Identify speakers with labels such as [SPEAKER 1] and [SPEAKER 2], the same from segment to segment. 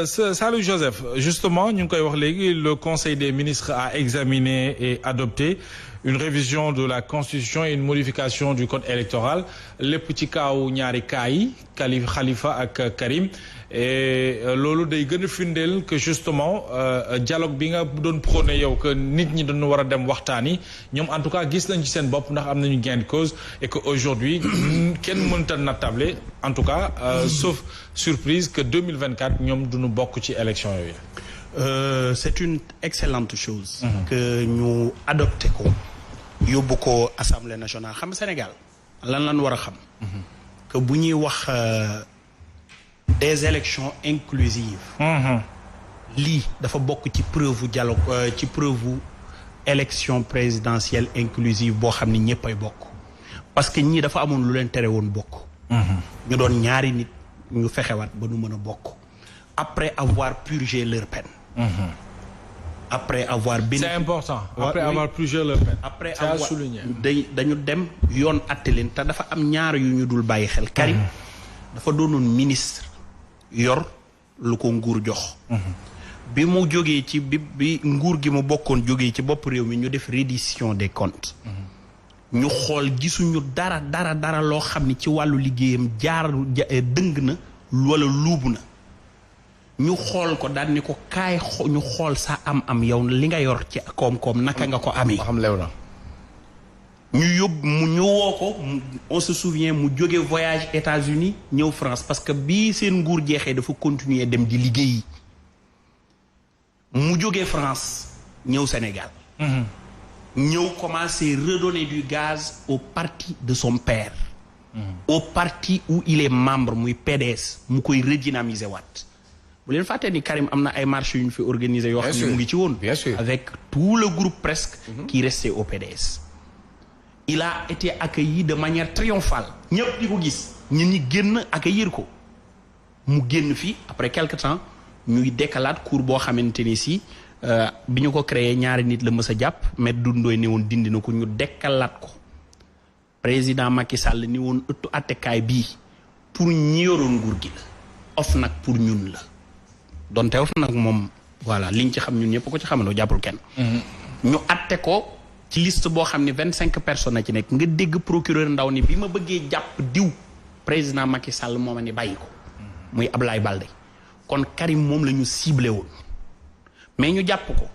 [SPEAKER 1] Salut Joseph, justement ñu ngi koy wax léegi le Conseil des ministres a examiné et adopté une révision de la Constitution et une modification du code électoral lépp ci kaaw ñaari kaa yi Khalifa ak Karim et loolu day gën a firndeel que justement dialogue bi nga doon prôné yow que nit ñi dañu war a dem waxtaan yi ñoom en tout cas gis nañ ci seen bopp ndax am nañu gain de cause et que aujourd'hui kenn mënta natable en tout cas sauf surprise que 2024 ñoom duñu bokk ci élection yooyu.
[SPEAKER 2] C'est une excellente chose. Que ñu adopté ko yóbbu ko Assemblée nationale xam Sénégal lan war a xam. que bu ñuy wax des élections inclusives. lii dafa bokk ci preuve dialogue ci preuve élection présidentielle inclusive boo xam ni ñëpp ay bokk parce que ñii dafa amoon lu leen tere woon bokk. ñu doon ñaari nit ñu fexewaat ba nu mën a bokk après avoir purgé leur peine. Après avoir
[SPEAKER 1] c'est important. Après avoir purgé leur peine.
[SPEAKER 2] après avoir dañu dem yoon atte leen te dafa am ñaar yu ñu dul bàyyi xel. Karim dafa doonoon ministre yor lu ko nguur jox. bi mu jógee ci bi nguur gi mu bokkoon jógee ci bopp réew mi ñu def reddition des comptes. ñu xool gisuñu dara loo xam ni ci wàllu liggéeyam dëng na wala luubu na. ñu xool ko daal ni ko kaay ñu xool sa am yow li nga yor ci koom-koom naka nga ko amee.
[SPEAKER 1] xam lew na.
[SPEAKER 2] ñu yóbbu ñu woo ko on se souvient mu jóge voyage États-Unis ñëw France parce que bii seen nguur jeexee dafa continuer dem di liggéeyi. mu jóge France ñëw Sénégal. ñëw commencer redonner du gaz au parti de son père. au parti où il est membre muy PDS mu koy redynamiser waat. bu leen fàttee ni Karim am na ay marches yu ñu fi organisé yoo xam ne mu ngi ci woon. avec tout le groupe presque. qui restait au PDS. il a été accueilli de manière triomphale. ñëpp di ko gis. ñun ñi génn accueillir ko. mu génn fii après quelque temps ñuy dekkalaat cour boo xamante ni si bi ñu ko créé ñaari nit la mës a jàpp mais dundooy ni woon dindi na ko ñu dekkalaat ko. président Macky Sall ni woon ëttu attekaay bii pour ñi yoroon nguur gi la. of nag pour ñun la. donte of nag moom voilà liñ ci xam ñun ñëpp ko ci xamandoo jàppul kenn. ñu atte ko ci liste boo xam ne 25 personnes a ci nekk nga dégg procureur ndaw ni bi ma bëggee jàpp diw président Macky Sall moo ma ni bàyyi ko. muy Ablaye Balde. kon Karim moom la ñu ciblé woon mais ñu jàpp ko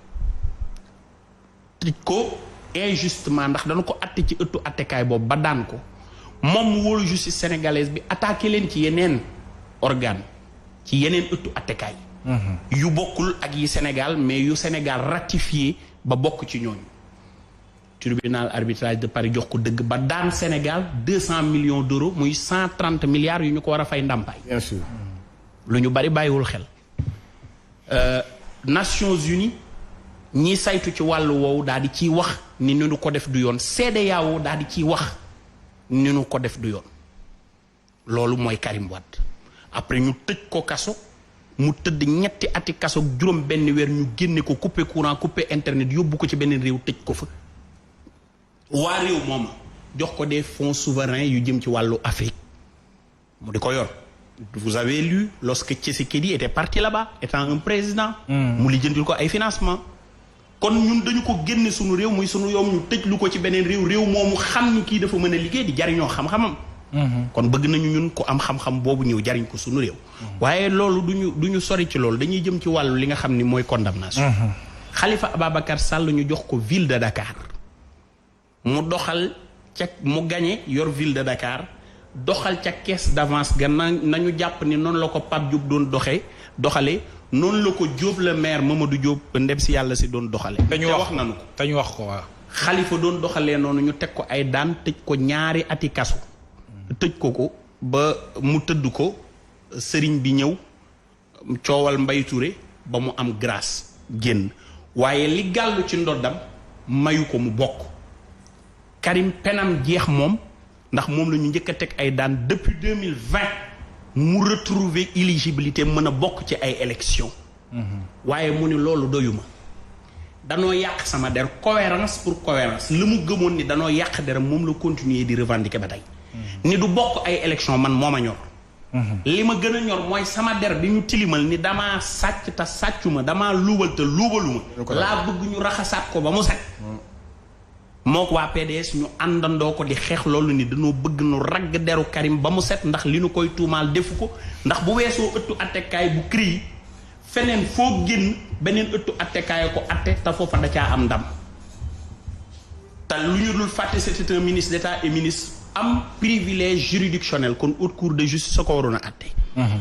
[SPEAKER 2] tëj ko injustement ndax dañu ko atte ci ëttu attekaay boobu ba daan ko moom mu wóolu justice sénégalaise bi attaqué leen ci yeneen organe ci yeneen ëttu attekaay. yu bokkul ak yi Sénégal mais yu Sénégal ratifié ba bokk ci ñooñu. tribunal arbitrage de Paris jox ko dëgg ba daan Sénégal 200 millions d'euros muy 130 milliards yu ñu ko war a fay ndàmpaay.
[SPEAKER 1] bien sûr.
[SPEAKER 2] lu ñu bari bàyyiwul xel. Nations Unies ñi saytu ci wàllu woowu daal di ciy wax ni nu ko def du yoon CEDEAO daal di ciy wax ni nu ko def du yoon loolu mooy Karim Wade après ñu tëj ko kaso mu tëdd ñetti ati kaso juróom benn weer ñu génne ko couper courant couper internet yóbbu ko ci beneen réew tëj ko fa. waa réew moom jox ko des fonds souverains yu jëm ci wàllu Afrique mu di ko yor. Vous avez lu lorsque Tshisekedi était parti là-bas étant un président. mu lijjantil ko ay financement kon ñun dañu ko génne sunu réew muy sunu yoom ñu tëj lu ko ci beneen réew moomu xam ni kii dafa mën a liggéey di jariñoo xam-xamam. kon bëgg nañu ñun ko am xam-xam boobu ñëw jariñ ko sunu réew. waaye loolu du ñu sori ci loolu dañuy jëm ci wàllu li nga xam ni mooy condamnation. Khalifa Ababacar Sall ñu jox ko ville de Dakar mu doxal ca mu gagné yor ville de Dakar. doxal ca caisse d'avance ga nañu jàpp ni noonu la ko Pape Diop doon doxale noonu la ko Diop le maire Mamadou Diop ndem si yàlla si doon doxale
[SPEAKER 1] dañu wax ko waaw. Khalifa doon doxalee noonu ñu teg ko ay daan tëj ko ñaari ati kaso. tëj ko ba mu tëdd ko sëriñ bi ñëw coowal Mbaye Touré ba mu am grâce génn waaye li gàllu ci ndoddam mayu ko mu bokk. Karim penam jeex moom. ndax moom la ñu njëkk a teg ay daan depuis 2020 mu retrouver éligibilité mën a bokk ci ay élections. waaye mu ni loolu doyuma danoo yàq sama der cohérence pour cohérence li mu gëmoon ni danoo yàq deram moom la continuer di revendiquer ba tey. ni du bokk ay élections man moo ma ñor
[SPEAKER 2] li ma gën a ñor mooy sama der bi ñu tilimal ni damaa sàcc te sàccuma damaa luubal te luubaluma laa bëgg ñu raxasaat ko ba mu set mook waa PDS ñu àndandoo ko di xeex loolu ni dañoo bëgg nu ragg deru Karim ba mu set ndax li nu koy tuumaal defu ko ndax bu weesoo ëttu attekaay bu CREI feneen foo génn beneen ëttu attekaay ko atte te foofa da caa am ndam te lu ñu dul fàtte c'était un ministre d'État et ministre am privilège juridictionnel kon haute cour de justice sa ko waroon a atte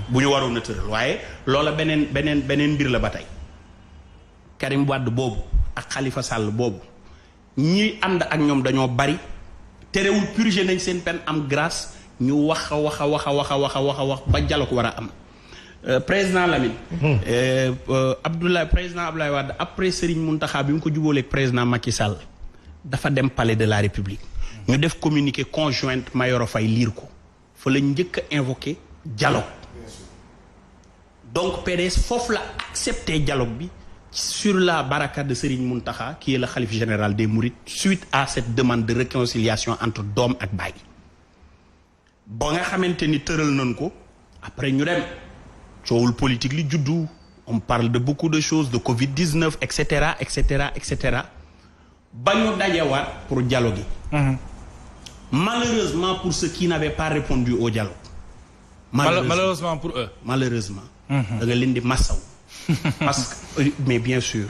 [SPEAKER 2] bu ñu waroon a tëral waaye loola beneen mbir la ba tey Karim Wade boobu ak Khalifa Sall boobu ñi ànd ak ñoom dañoo bari terewul purgé nañ seen peine am grâce ñu wax ba dialogue war a am président Lamine président Abdoulaye Wade après Serigne Mountakha bi mu ko jubóoleeg président Macky Sall dafa dem palais de la République ñu def communiqué conjointe Mayoro Faye liir ko fa la njëkk a invoqué dialogue donc PDS foofu la accepté dialogue bi sur la baraka de Serigne Mountakha qui est le khalife général des Mourides suite à cette demande de réconciliation entre doom ak baay ba nga xamante ni tëral nañ ko après ñu dem coowul politique li juddu on parle de beaucoup de choses de Covid-19 et cetera ba ñu dajewaat pour dialogue yi malheureusement pour ceux qui n'avaient pas répondu au dialogue
[SPEAKER 3] malheureusement pour eux
[SPEAKER 2] malheureusement da nga leen di massaw parce que mais bien sûr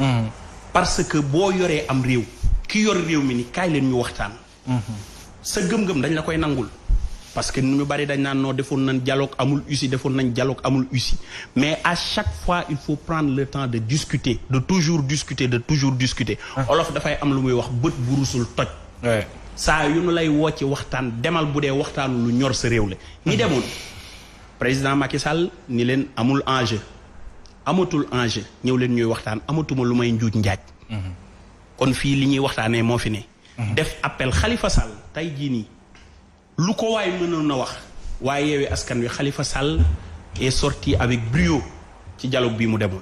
[SPEAKER 2] parce que boo yoree am réew ki yor réew mi ni kaay leen ñu waxtaan sa gëm-gëm dañ la koy nangul parce que ñu bari dañ naan noo defoon nañ dialogue amul ussi defoon nañ dialogue amul ussi mais à chaque fois il faut prendre le temps de discuter de toujours discuter olof dafay am lu muy wax bët bu rusul toj saa yu nu lay woo ci waxtaan demal bu dee waxtaanu lu ñor sa réew la ñi demoon président Macky Sall ni leen amul enjeu amatul enjeu ñëw leen ñuy waxtaan amatuma lu may njuuj njaaj kon fii li ñuy waxtaanee moo fi ne def appel Khalifa Sall tey jii nii lu ko waay mënoon na wax waaye Yewwi Askan Wi Khalifa Sall est sorti avec brio ci dialogue bi mu demoon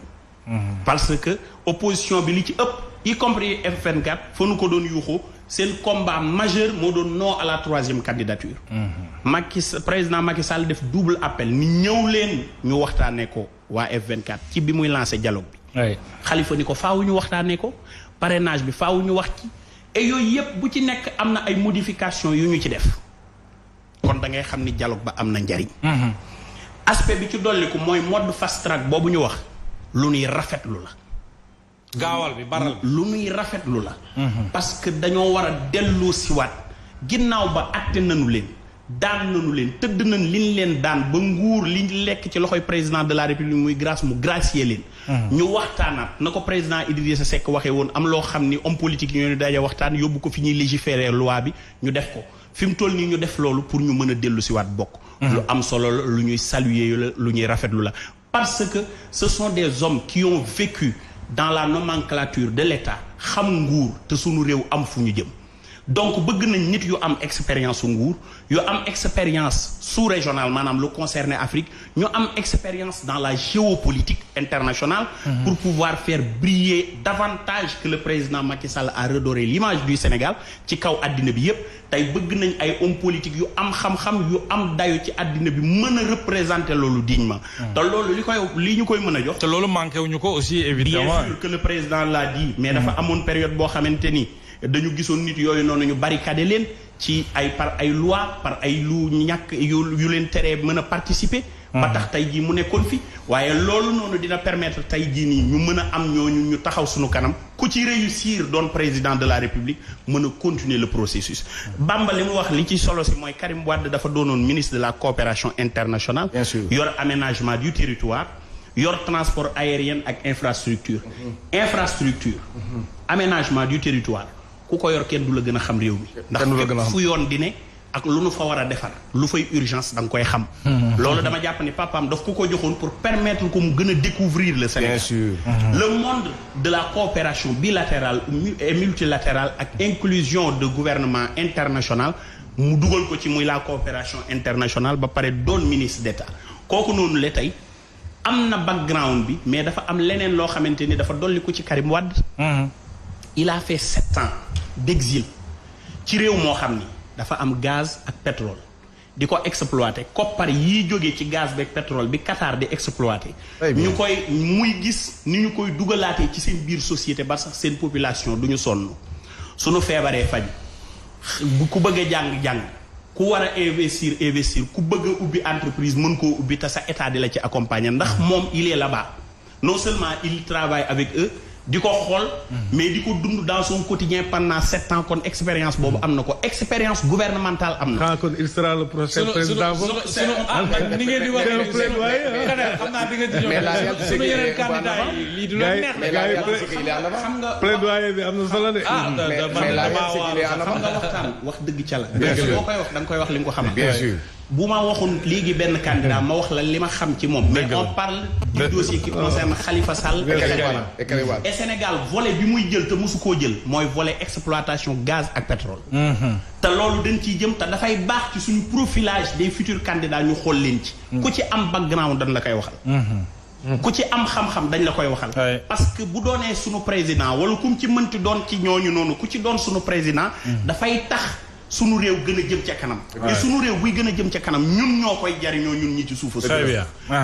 [SPEAKER 2] parce que opposition bi li ci ëpp y compris F24 fa nu ko doon yuuxoo seen combat majeur moo doon non à la 3e candidature président Macky Sall def double appel ni ñëw leen ñu waxtaanee ko waa F24 ci bi muy lancé dialogue bi Khalifa ni ko faawu ñu waxtaanee ko parrainage bi faawu ñu wax ci et yooyu yëpp bu ci nekk am na ay modification yu ñu ci def kon da ngay xam ni dialogue ba am na njariñ aspect bi ci dolliku mooy mode fast track boobu ñu wax lu nuy rafetlu la
[SPEAKER 3] gaawal bi baral bi
[SPEAKER 2] lu nuy rafetlu la parce que dañoo war a delloo siwaat ginnaaw ba atte nañu leen daan nañu leen tëdd nañ liñ leen daan ba nguur liñ lekk ci loxoy président de la république muy grâce mu gracier leen ñu waxtaanaat na ko président Idrissa Seck waxee woon am loo xam ni homme politique yi ñoo daje waxtaan yóbbu ko fi ñuy légiférer loi bi ñu def ko fi mu toll nii ñu def loolu pour ñu mën a dellu siwaat bokk lu am solo la lu ñuy saluer la lu ñuy rafetlu la parce que ce sont des hommes qui ont vécu dans la nomenclature de l'État xam nguur te sunu réew am fu ñu jëm donc bëgg nañ nit yu am expérience su nguur yu am expérience sous-régionale maanaam lu concerné Afrique ñu am expérience dans la géopolitique internationale pour pouvoir faire briller davantage que le président Macky Sall a redoré l'image du Sénégal ci kaw àddina bi yépp tey bëgg nañ ay hommes politiques yu am xam-xam yu am dayo ci àddina bi mën a représenter loolu dignement te loolu li ñu koy mën a jox
[SPEAKER 3] te loolu manqué wuñu ko aussi évidemment
[SPEAKER 2] bien sûr que le président l'a dit mais dafa amoon période boo xamante ni dañu gisoon nit yooyu noonu ñu barricade leen ci ay par ay loi par ay lu ñàkk yu leen teree mën a participer ba tax tey jii mu nekkoon fi waaye loolu noonu dina permettre tey jii nii ñu mën a am ñooñu ñu taxaw suñu kanam ku ci réussir doon président de la république mën a continuer le processus Bamba li mu wax li ci solo si mooy Karim Wade dafa doonoon ministre de la coopération internationale yor aménagement du territoire yor transport aérien ak infrastructure aménagement du territoire ku ko yor kenn du la gën a xam réew mi ndax fépp fu yoon di ne ak lu nu fa war a defar lu fay urgence da nga koy xam loolu dama jàpp ni papaam daf ko joxoon pour permettre ko mu gën a découvrir le Sénégal.
[SPEAKER 3] Bien sûr.
[SPEAKER 2] Le monde de la coopération bilatérale et multilatérale ak inclusion de gouvernement international mu dugal ko ci muy la coopération internationale ba pare doon ministre d'État kooku noonu la tey am na background bi mais dafa am leneen loo xamante ni dafa dolli ko ci Karim Wade il a fait 7 ans d'exil ci réew moo xam ni dafa am gaz ak pétrole di ko exploiter koppar yii jógee ci gaz beeg pétrole bi Qatar di exploiter ñu koy muy gis ni ñu koy dugalaatee ci seen biir société ba sax seen population du ñu sonn suñu feebaree faj ku bëgg a jàng ku war a investir ku bëgg a ubbi entreprise mën koo ubbi te sa état di la ci accompagner ndax moom il est là-bas non seulement il travaille avec eux di ko xool mais di ko dund dans son quotidien pendant 7 ans kon expérience boobu am na ko expérience gouvernementale am na.
[SPEAKER 4] kon il sera le prochain président boobu.
[SPEAKER 3] ni ngeen di waxee xam naa di nga ci ñëw sunu yeneen candidat yi lii du la neex
[SPEAKER 2] xam nga
[SPEAKER 4] plaidoyer bi am na solo de.
[SPEAKER 2] xam nga waxtaan wax dëgg ca la. boo koy wax da nga koy wax li nga ko xam.
[SPEAKER 4] bien sûr.
[SPEAKER 2] bu ma waxoon léegi benn candidat ma wax la li ma xam ci moom. mais on parle du dossier qui concerne Khalifa Sall. et Sénégal volet bi muy jël te mosu koo jël mooy volet exploitation gaz ak pétrole. te loolu dañ ciy jëm te dafay baax ci suñu profilage des futurs candidats ñu xool leen ci. ku ci am background dañ la koy waxal. ku ci am xam-xam dañ la koy waxal. parce que bu doonee suñu président wala ku mu ci mënti doon ci ñooñu noonu ku ci doon suñu président. dafay tax. sunu réew gën a jëm ca kanam. et sunu réew buy gën a jëm ca kanam ñun ñoo koy jariñoo ñun ñi ci suufa suuf.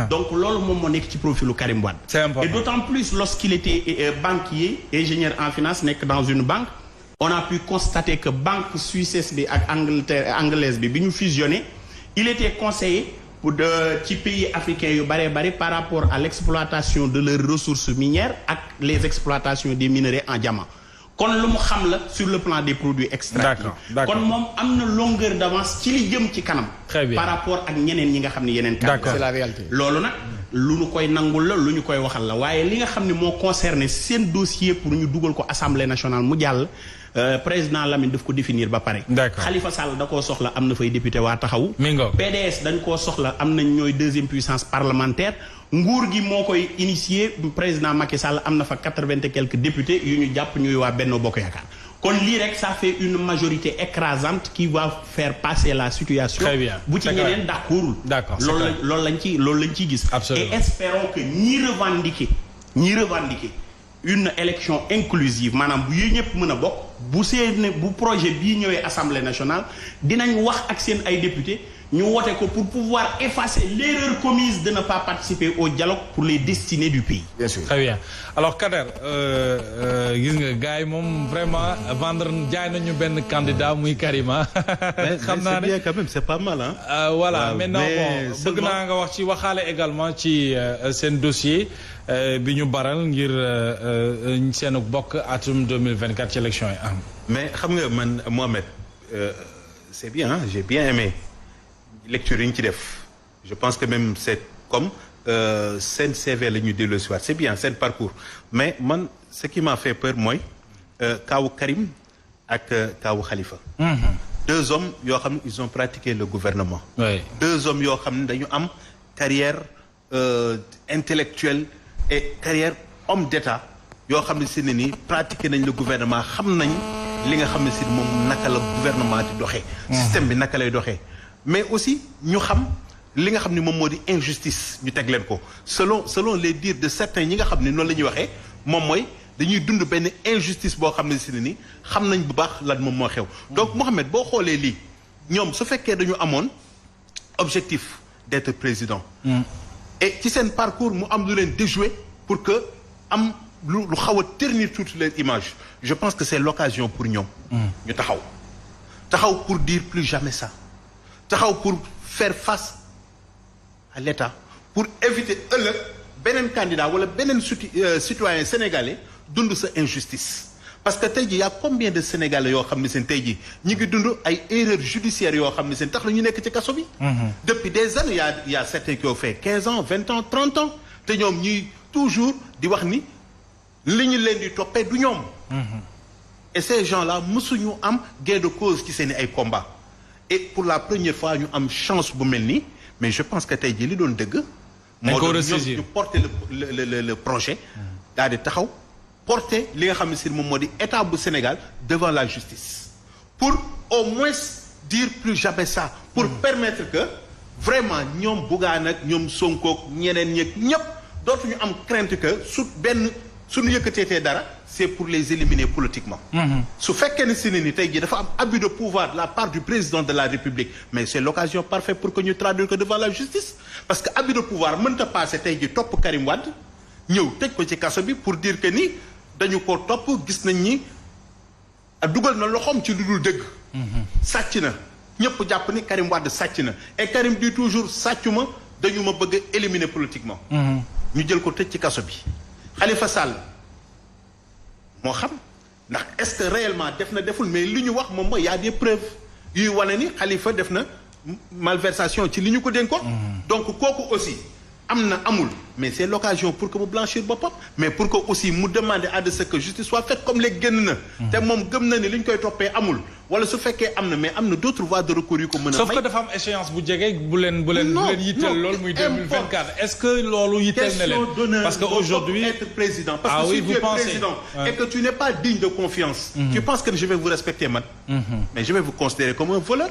[SPEAKER 2] donc loolu moom moo nekk ci profilu Karim Wade.
[SPEAKER 3] C'est important.
[SPEAKER 2] Et d'autant plus lorsqu'il était banquier ingénieur en finance nekk dans une banque. on a pu constater que banque suisse bi ak anglaise bi ñu fusionné il était conseiller ci pays africains yu bari par rapport à l'exploitation de leurs ressources minières ak les exploitations des minerais en diamant. kon lu mu xam la sur le plan des produits extractifs.
[SPEAKER 3] D'accord.
[SPEAKER 2] kon moom am na longueur d'avance ci li jëm ci kanam.
[SPEAKER 3] Très bien.
[SPEAKER 2] par rapport ak ñeneen ñi nga xam ne yeneen.
[SPEAKER 3] D'accord.
[SPEAKER 5] C'est la réalité.
[SPEAKER 2] loolu nag lu ñu koy nangul la lu ñu koy waxal la waaye li nga xam ne moo concerné seen dossier pour ñu dugal ko assemblée nationale mu jàll. président Lamine daf ko définir ba pare.
[SPEAKER 3] D'accord.
[SPEAKER 2] Khalifa Sall da koo soxla am na fay député waa taxawu.
[SPEAKER 3] Mi ngoog.
[SPEAKER 2] PDS dañ koo soxla am nañ ñooy deuxième puissance parlementaire. nguur gi moo koy initier président Macky Sall am na fa 80 et quelques députés yu ñu jàpp ñuy waa Benno Bokk Yaakaar kon lii rek ça fait une majorité écrasante qui va faire passer la situation.
[SPEAKER 3] Très bien.
[SPEAKER 2] bu ci ñeneen d'accordul.
[SPEAKER 3] D'accord, c'est
[SPEAKER 2] loolu
[SPEAKER 3] clair.
[SPEAKER 2] loolu lañ ciy gis.
[SPEAKER 3] Absolument.
[SPEAKER 2] et espérons que ñi revendiquer une élection inclusive maanaam bu yooyu ñëpp mën a bokk bu projet bii ñëwee assemblée nationale dinañ wax ak seen ay députés ñu wote ko pour pouvoir effacer l'erreur commise de ne pas participer au dialogue pour les destinées du pays.
[SPEAKER 5] Bien sûr.
[SPEAKER 3] Très bien alors Kader gis nga gars yi moom vraiment vendre jaay nañu benn candidat muy Karima. xam naa ne
[SPEAKER 1] c'est bien quand même c'est pas mal hein.
[SPEAKER 3] Voilà maintenant
[SPEAKER 1] mais
[SPEAKER 3] bon bëgg naa nga wax ci waxaale également ci seen dossier bi ñu baral ngir seen bokk atum 2024 ci élection yi am.
[SPEAKER 1] mais xam nga man Mohamed c'est bien hein, j'ai bien aimé lecture yi ñu ci def je pense que même c'est comme seen CV la ñu dellu si waat c'est bien seen parcours mais man ce qui m'a fait peur mooy kaawu Karim ak kaawu Khalifa. Deux hommes yoo xam ne ils ont pratiqué le gouvernement.
[SPEAKER 3] Oui.
[SPEAKER 1] Deux hommes yoo xam ne dañu am carrière intellectuelle et carrière homme d'État yoo xam ne si ne nii pratiqué nañ le gouvernement xam nañ li nga xam ne si moom naka la gouvernement di doxee. système bi naka lay doxee. mais aussi ñu xam li nga xam ne moom moo di injustice ñu teg leen ko selon les dires de certains ñi nga xam ne noonu la ñuy waxee moom mooy dañuy dund benn injustice boo xam ne si ne ni xam nañ bu baax lan moom moo xew. donc Mohamed boo xoolee lii ñoom su fekkee dañu amoon objectif d'être président. et ci seen parcours mu am lu leen déjouer pour que am lu xaw a ternir toute leur image je pense que c'est l'occasion pour ñoom. ñu taxaw pour dire plus jamais ça. taxaw pour faire face à l'État pour éviter ëllëg beneen candidat wala beneen citoyen sénégalais dund sa injustice parce que tey jii y a combien de sénégalais yoo xam ne seen tey jii ñu ngi dund ay erreurs judiciaires yoo xam ne seen tax na ñu nekk ci kaso bi. depuis des années y a certains qui ont fait 15 ans 20 ans 30 ans te ñoom ñuy toujours di wax ni li ñu leen di toppee du ñoom. et ces gens-là mësuñu am gain de cause ci seen i ay combats. et pour la première fois ñu am chance bu mel nii mais je pense que tey jii li doon dëgg. moo doon ñoom ñu porter le projet. daal di taxaw porter li nga xam ne si moom moo di état bu Sénégal devant la justice. pour au moins dire plus jamais ça. pour permettre que vraiment ñoom Bougane ak ñoom Sonko ñeneen ñeeg ñëpp dootuñu am crainte que suñu yëkkateetee dara
[SPEAKER 5] c'est pour les éliminer politiquement. su fekkee ne si ne ni tey jii dafa am abus de pouvoir de la part du président de la République mais c'est l'occasion parfaite pour que ñu traduire que devant la justice parce que abus de pouvoir mënta passé tey jii topp Karim Wade ñëw tëj ko ci kaso bi pour dire que ni dañu ko topp gis nañ ni dugal na loxoom ci lu dul dëgg. sàcc na ñëpp jàpp ni Karim Wade sàcc na et Karim dit toujours sàccuma dañu ma bëgg a éliminer politiquement. ñu jël ko tëj ci kaso bi Khalifa Sall. moo xam ndax est-ce que réellement def na deful mais li ñu wax moom mooy y a des preuves yuy wane ni Khalifa def na malversation ci li ñu ko dénkoon. donc kooku aussi am na amul mais c'est l'occasion pour que mu blanchir boppam mais pour que aussi mu demander à ce que justice soit faite comme léegi génn na. te moom gëm na ni li ñu koy toppee amul wala su fekkee am na mais am na d'autres voies de recours yu ko mën a may.
[SPEAKER 3] sauf que dafa am échéance bu jege bu leen yitteel loolu muy 2024 est-ce que loolu yitteel na leen parce que aujourd'hui
[SPEAKER 5] être président parce que si tu es président et que tu n'es pas digne de confiance tu penses que je vais vous respecter man mais je vais vous considérer comme un voleur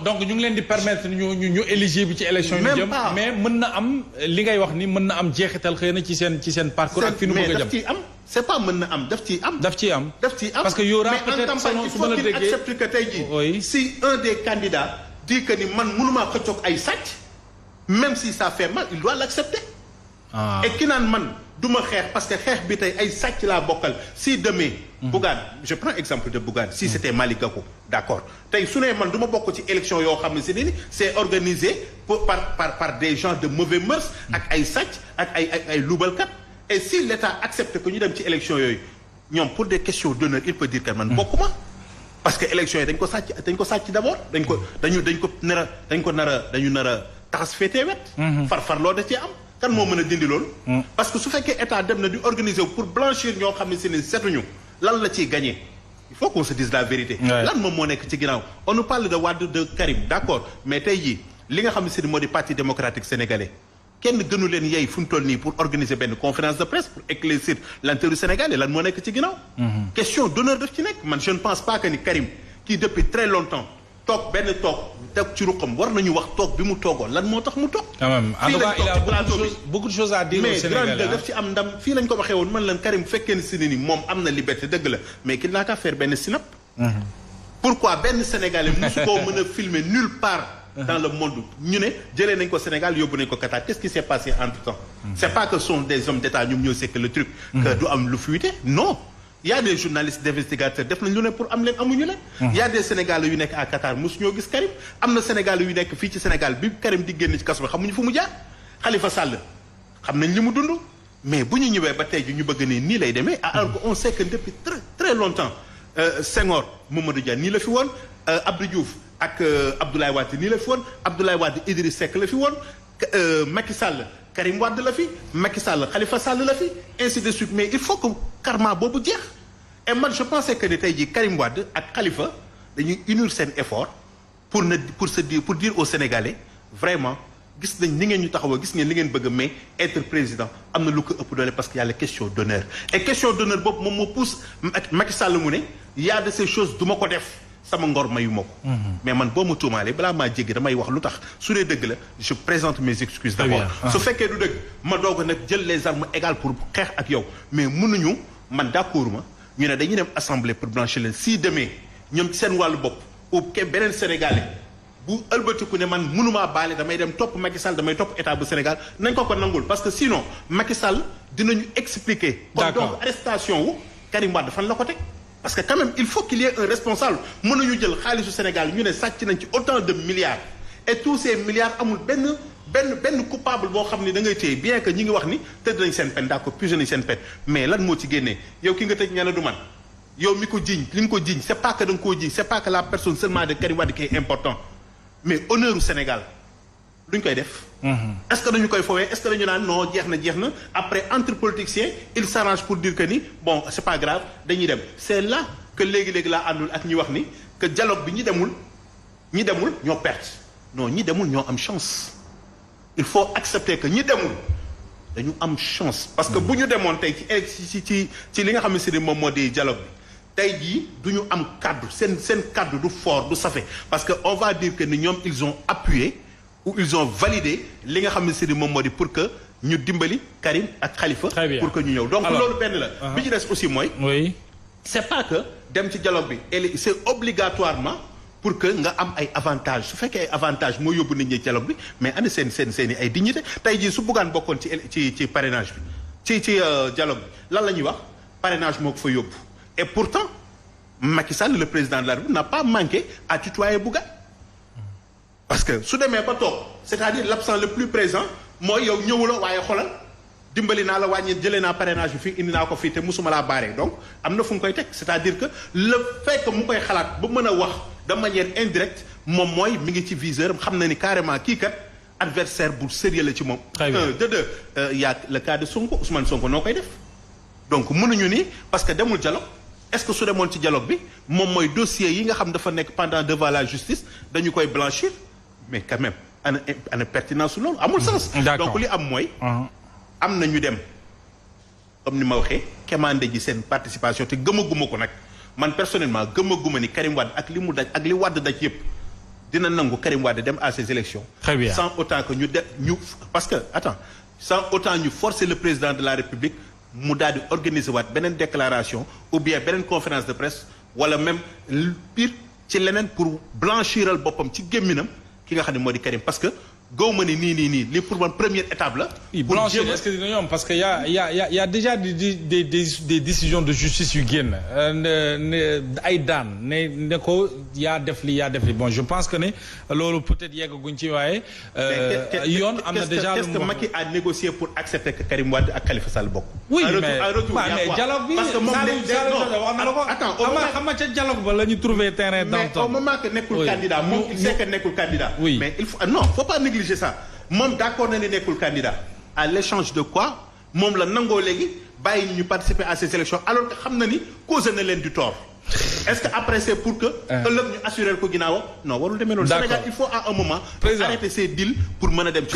[SPEAKER 3] donc ñu ngi leen di permettre ñu éligible ci élection yi ñu jëm mais mën na am li ngay wax ni mën na am jeexital xëy na ci seen parcours ak fi nu bëgg a jëm
[SPEAKER 5] c'est pas mën na am daf ciy am.
[SPEAKER 3] parce que y aura peut-être
[SPEAKER 5] il faut qu'il accepte que tey jii. si un des candidats dit que ni man mënumaa xëccoog ay sàcc même si ça fait mal il doit l'accepter. et ki naan man du ma xeex parce que xeex bi tey ay sàcc laa bokkal si demain. Bougane je prends exemple de Bougane si c'était Malick Gakou d'accord tey su ne man du ma bokk ci élection yoo xam ne si ni c'est organisé par des gens de mauvais mœurs. ak ay sàcc ak ay luubalkat. et si l'État accepte que ñu dem ci élection yooyu ñoom pour des questions d'honneur il peut dire que man bokkuma parce que élection yi dañ ko sàcc d'abord dañu nar a taxas féetee wet far loolu da cee am kan moo mën a dindi loolu parce que su fekkee État dem na di organiser pour blanchir ñoo xam ne si ne setuñu lan la ciy gagner il faut qu'on se dise la vérité lan moom moo nekk ci ginnaaw on nous parle de Wade de Karim d'accord mais tey jii li nga xam ne si ne moo di Parti démocratique sénégalais kenn gënu leen yey fu mu toll nii pour organiser benn conférence de presse pour éclaircir l'intérêt du Sénégal et lan moo nekk ci ginnaaw. question d'honneur daf ci nekk man je ne pense pas que ni Karim qui depuis très longtemps toog ci ruqam war nañu wax toog bi mu toogoon lan moo tax mu toog.
[SPEAKER 3] quand même en tout cas il a beaucoup de choses à dire au Sénégal
[SPEAKER 5] mais daf ci am ndam fii lañ ko waxee woon man leen Karim bu fekkee ne si ni moom am na liberté dëgg la mais qu'il n'a qu'à faire benn synap. pourquoi benn Sénégalais mosu koo mën a filmer nulle part. dans le monde ñu ne jëlee nañ ko Sénégal yóbbu nañ ko Qatar qu'est-ce qui s'est passé entre-temps c'est pas que ce sont des hommes d'État ñoom ñoo c'est que le truc que du am lu fuité non il y a des journalistes d'investigateurs def nañ lu ne pour am leen amuñu leen il y a des Sénégalais yu nekk à Qatar mosu ñoo gis Karim am na Sénégalais yu nekk fii ci Sénégal bi Karim di génn ci kaso bi xamuñu fu mu jaar Khalifa Sall xam nañ li mu dund mais bu ñu ñëwee ba tey ji ñu bëgg nii lay demee alors que on sait que depuis très très longtemps Senghor Mamadou Dia nii la fi woon Abdou Diouf ak Abdoulaye Wade nii la fi woon Abdoulaye Wade Idriss Seck la fi woon Macky Sall Karim Wade la fi Macky Sall Khalifa Sall la fi ainsi de suite mais il faut que karma boobu jeex et man je pensais que ni tey jii Karim Wade ak Khalifa dañuy unir seen effort pour dire aux Sénégalais vraiment gis nañ ni ngeen ñu taxawoo gis ngeen li ngeen bëgg mais être président am na lu ko ëpp doole parce que y a la question d'honneur et question d'honneur boobu moom moo pousse Macky Sall mu ne y a de ces choses du ma ko def sama ngor mayu ma ko mais man boo ma tuumaalee balaa maa jéggi damay wax lu tax su dee dëgg la je présente mes excuses d'abord su fekkee du dëgg ma doog nag jël les armes égales pour xeex ak yow mais mënuñu man d'accord ma ñu ne dañuy dem assemblée pour blanchir leen si demee ñoom ci seen wàllu bopp ou beneen Sénégalais bu ëlbatiku ne man mënumaa baale damay dem topp Macky Sall damay topp état bu Sénégal nañ ko nangul parce que sinon Macky Sall dinañu expliquer kon donc arrestation wu Karim Wade fan la ko teg parce que quand même il faut qu'il y ait un responsable mënuñu jël xaalisu Sénégal ñu ne sàcc nañ ci autant de milliards et tous ces milliards amul benn coupable boo xam ni da ngay téye bien que ñi ngi wax ni tëdd nañ seen peine d'accord purgé nañ seen peine mais lan moo ci génnee yow ki nga tëj ña ne du man yow mi ko jiiñ li nga ko jiiñ c'est pas que da nga koo jiiñ c'est pas que la personne seulement de Karim Wade qui est important mais honneur u Sénégal duñ koy def. est-ce que dañu koy fowee est-ce que dañu naan non jeex na après entre politiciens ils s'arrangent pour dire que ni bon c'est pas grave dañuy dem c'est là que léegi laa àndul ak ñi wax ni que dialogue bi ñi demul ñoo perte non ñi demul ñoo am chance il faut accepter que ñi demul dañu am chance. parce que bu ñu demoon tey ci li nga xam ne si moom moo di dialogue bi. tey jii du ñu am kaddu seen kaddu du fort du safe parce que on va dire que ni ñoom ils ont appuyé ou ils ont validé li nga xam ne si moom moo di pour que ñu dimbali Karim ak Khalifa. pour que ñu ñëw donc loolu benn la. bi ci des aussi mooy.
[SPEAKER 3] oui.
[SPEAKER 5] c'est pas que dem ci dialogue bi c'est obligatoirement pour que nga am ay avantages su fekkee ay avantages moo yóbbu nit ñi dialogue bi mais ana seen i ay dignité tey jii su buggaan bokkoon ci parrainage bi ci dialogue bi lan la ñuy wax parrainage moo ko fa yóbbu et pourtant Macky Sall le président de la République n'a pas manqué à tutoyer Bougane parce que su demee ba toog c'est-à-dire l'absent le plus présent mooy yow ñëwuloo waaye xoolal dimbali naa la wàññi jëlee naa parrainage bi fii indi naa ko fii te musuma laa baaree donc am na fu mu koy teg c'est-à-dire que le fait que mu koy xalaat ba mën a wax de manière indirecte moom mooy mi ngi ci viseur xam na ni carrément kii kat adversaire bu sérieux la ci moom. de deux y a le cas de Sonko Ousmane Sonko noo koy def donc mënuñu ni parce que demul dialogue est-ce que su demoon ci dialogue bi moom mooy dossier yi nga xam dafa nekk pendant devant la justice dañu koy blanchir mais quand même ana pertinence loolu amul sens. donc li am mooy. am na ñu dem comme ni ma waxee kemande ji seen participation te gëmaguma ko nag man personnellement gëmaguma ni Karim Wade ak li mu daj ak li Wade daj yëpp dina nangu Karim Wade dem à ces élections.
[SPEAKER 3] Très bien.
[SPEAKER 5] Sans autant que ñu parce que attends sans autant ñu forcer le président de la République mu daal di organiser waat beneen déclaration ou bien beneen conférence de presse wala même pire ci leneen pour blanchiral boppam ci gémminam ki nga xam ne moo di Karim parce que. gaw ma ni nii li pour man première étape la.
[SPEAKER 3] blanchir est-ce que dina yomb parce que y a déjà des décisions de justice yu génn ay daan ne ko yaa def li bon je pense que ne loolu peut-être yeggaguñ ci waaye. yoon am na déjà
[SPEAKER 5] qu'est-ce que Macky a négocié pour accepter que Karim Wade ak Khalifa Sall bokk.
[SPEAKER 3] oui mais dialogue bi.
[SPEAKER 5] parce que moom
[SPEAKER 3] attends xam nga ca dialogue ba la ñu trouvé terrain d'entente.
[SPEAKER 5] mais au moment que nekkul candidat moom il sait que nekkul candidat.
[SPEAKER 3] oui
[SPEAKER 5] mais il faut non faut pas négliger ça moom d'accord na ni nekkul candidat à l'échange de quoi moom la nangoo léegi bàyyi ñu participer à ces élections alors que xam na ni causé na leen du tort est-ce que après c'est pour que ëllëg ñu assurer ko ginnaaw non warul demee noonu Sénégal il faut à un moment arrêter ces deals pour mën a dem ci